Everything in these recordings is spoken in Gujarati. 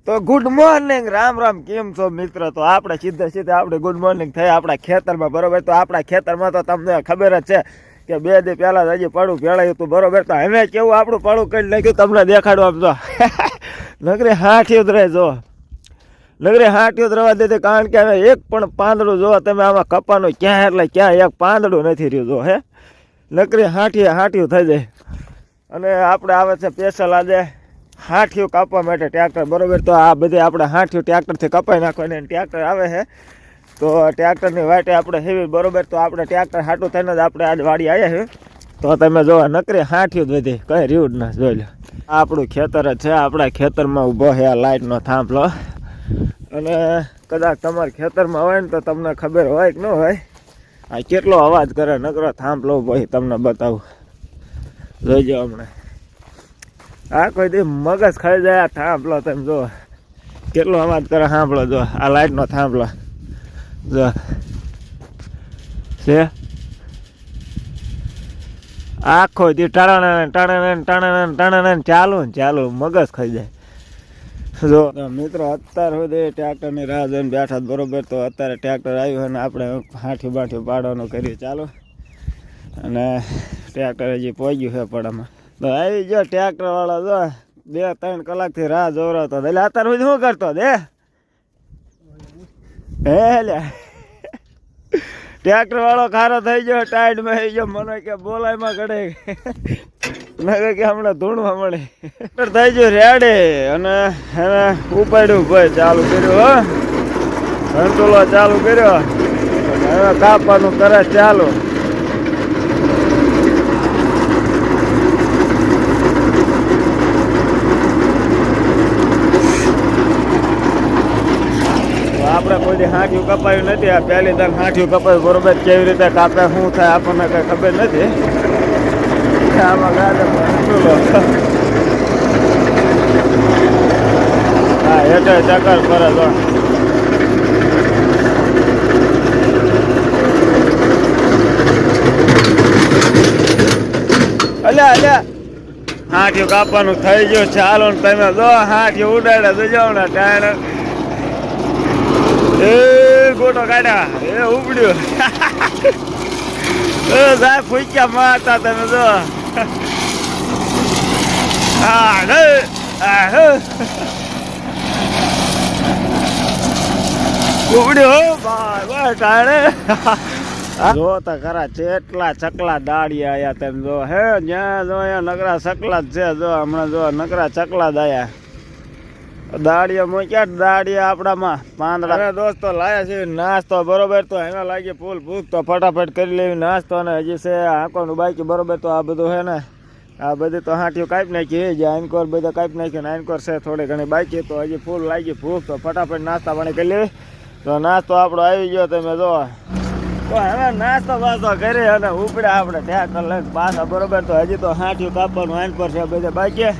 તો ગુડ મોર્નિંગ, રામ રામ, કેમ છો મિત્ર? તો આપણે સીધા આપણે ગુડ મોર્નિંગ થઈ આપણા ખેતરમાં, બરોબર. તો આપણા ખેતરમાં તો તમને ખબર જ છે કે 2 દી પહેલાં હજી પડું ભેળાયું હતું, બરોબર. તો હવે કેવું આપણું પડું કરી નાખ્યું તમને દેખાડવા આમ જો નગરી હાઠિયું જ રહે, જો નગરી હાઠિયું જ રવા દીધી, કારણ કે હવે એક પણ પાંદડું જો તમે આમાં કપાનું ક્યાં એટલે ક્યાં એક પાંદડું નથી રહ્યું, જો હે નગરી હાઠિયું થઈ જાય. અને આપણે આવે છે સ્પેશિયલ આજે હાઠિયું કાપવા માટે ટ્રેક્ટર, બરોબર. તો આ બધી આપણે હાઠિયું ટ્રેક્ટરથી કપાઈ નાખવાની, ટ્રેક્ટર આવે છે તો ટ્રેક્ટરની વાટે આપણે હેવી, બરોબર. તો આપણે ટ્રેક્ટર હાટું થઈને જ આપણે આજ વાડી આવ્યા છે. તો તમે જો નકરી હાઠિયું જ વધી, કંઈ રહ્યું જ ના. જોઈ લો આપણું ખેતર જ છે, આપણા ખેતરમાં ઊભો છે આ લાઇટનો થાંભલો. અને કદાચ તમારા ખેતરમાં હોય ને તો તમને ખબર હોય કે ન હોય આ કેટલો અવાજ કરે, નકરો થાંભલો ઊભો છે, તમને બતાવું. જોઈજો હમણાં આ કોઈ દી મગજ ખાઈ જાય આ થાંભલો, તમે જો કેટલો અવાજ કરે, સાંભળો. જો આ લાઇટનો થાંભલો જો છે, આખો દી ટાણા ટાણા ચાલુ ને ચાલુ, મગજ ખાઈ જાય. જો મિત્રો અત્યારે સુધી ટ્રેક્ટરની રાહ જોઈને બેઠા, બરોબર. તો અત્યારે ટ્રેક્ટર આવ્યું અને આપણે હાઠિયું બાઠિયું પાડવાનું કર્યું ચાલુ, અને ટ્રેક્ટર હજી પહોંચ્યું છે પડામાં. તો આવી ગયો ટ્રેક્ટર વાળો, જો 2-3 કલાકથી રાહ જોવરાતો. એટલે અત્યારે સુધી શું કરતો દે હે લ્યા, ટ્રેક્ટર વાળો ખારો થઈ ગયો, ટાઈડમાં થઈ ગયો, મને કે બોલાયમાં ઘડે ના કે હમણાં ધૂણવા મળે. થઈ ગયું રેડી, અને એને ઉપાડ્યું ભાઈ, ચાલુ કર્યું, હો ઘંટોલો ચાલુ કર્યો, હવે કાપવાનું કરે ચાલુ. આપણે કોઈ દી હાઠિયું કપાયું નથી, આ પહેલી દર હાઠિયું કપાયું, બરોબર. કેવી રીતે કાપે શું થાય આપણને કઈ ખબર નથી. આમાં ગાડે હા એટલે ચક્કર કરે તો અલ્યા હાઠિયું કાપવાનું થઈ ગયું ચાલો ને. તમે જો હાઠિયું ઉડાડે જોજો ને ટાયર એ ગોટો કાઢ્યા, એ ઉપડ્યું સાહેબ ફૂક્યા મારતા, તમે જો ઉપડ્યું ટાયરે. જો તો ખરા કેટલા ચકલા દાડિયા આયા, તમે જો હે જ્યાં જો અહીંયા નકરા ચકલા જ છે. જો હમણાં જો નકરા ચકલા જ આયા, દાડિયા મૂક્યા, દાડિયા આપણામાં પાંદડા. દોસ્તો લાયા છે નાસ્તો, બરોબર. તો એમાં લાગી ફૂલ ભૂખ, તો ફટાફટ કરી લેવી નાસ્તો. અને હજી છે આંકોનું બાકી, બરોબર. તો આ બધું છે ને, આ બધી તો હાઠિયું કાપી નાખી, જે આંકોર બધા કાપી નાખી, આંકોર છે થોડી ઘણી બાકી, તો હજી ફૂલ લાગી ભૂખ. તો ફટાફટ નાસ્તા પાણી કરી લેવી. તો નાસ્તો આપણો આવી ગયો, તમે જો. તો હવે નાસ્તો બાસ્તો કરી અને ઉપડ્યા આપણે ટ્રેક્ટર લઈને પાછા, બરોબર. તો હજી તો હાઠિયું કાપવાનું આંકોર છે બધા બાકી.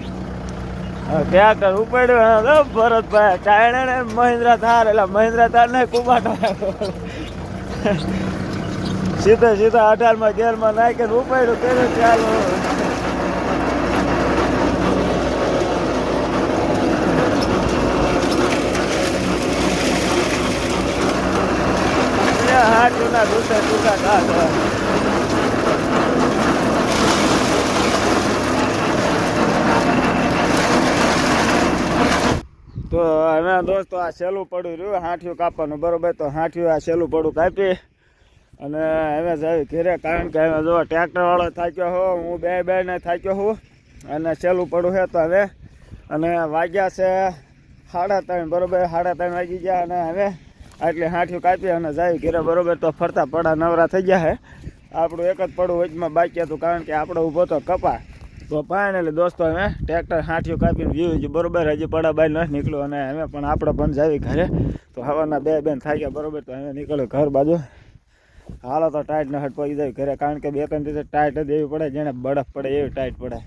ટ્રેક્ટર ઉપાડ્યું ભરતભાઈ ટાયણે મહિન્દ્રા થાર, એટલે મહિન્દ્રા થાર ને કુબાટો સીધા 18માં ગેરમાં નાખીને ઉપાડ્યું કર્યું ચાલો. હાથ ના ટૂંકા કાઢ. તો હવે દોસ્તો આ સહેલું પડ્યું રહ્યું હાઠિયું કાપવાનું, બરોબર. તો હાઠિયું આ સહેલું પડું કાપી અને હવે જાય ઘેરે, કારણ કે હવે જો ટ્રેક્ટરવાળો થાક્યો હો, હું બે ને થાક્યો હું, અને સહેલું પડું છે. તો હવે અને વાગ્યા છે 3:30, બરોબર. 3:30 વાગી ગયા, અને હવે આટલી હાઠિયું કાપી અને જાય ઘેરે, બરોબર. તો ફરતા પડા નવરા થઈ ગયા છે. આપણું એક જ પડું વચમાં બાકી હતું, કારણ કે આપણે ઊભો તો કપા. તો ફાઇનલી દોસ્તો હવે ટ્રેક્ટર હાઠિયું કાપીને વ્યૂ, બરોબર. હજી પડા બહાર નથી નીકળ્યું, અને હવે પણ આપણે પણ જાવી ઘરે. તો હવાના 2 બેન થાક્યા, બરોબર. તો હવે નીકળ્યું ઘર બાજુ. હાલો તો ટાઈટ ન હટ પડી જાય ઘરે, કારણ કે 2-3 દિવસ ટાઈટ જ એવી પડે જેને બરફ પડે એવી ટાઈટ પડે.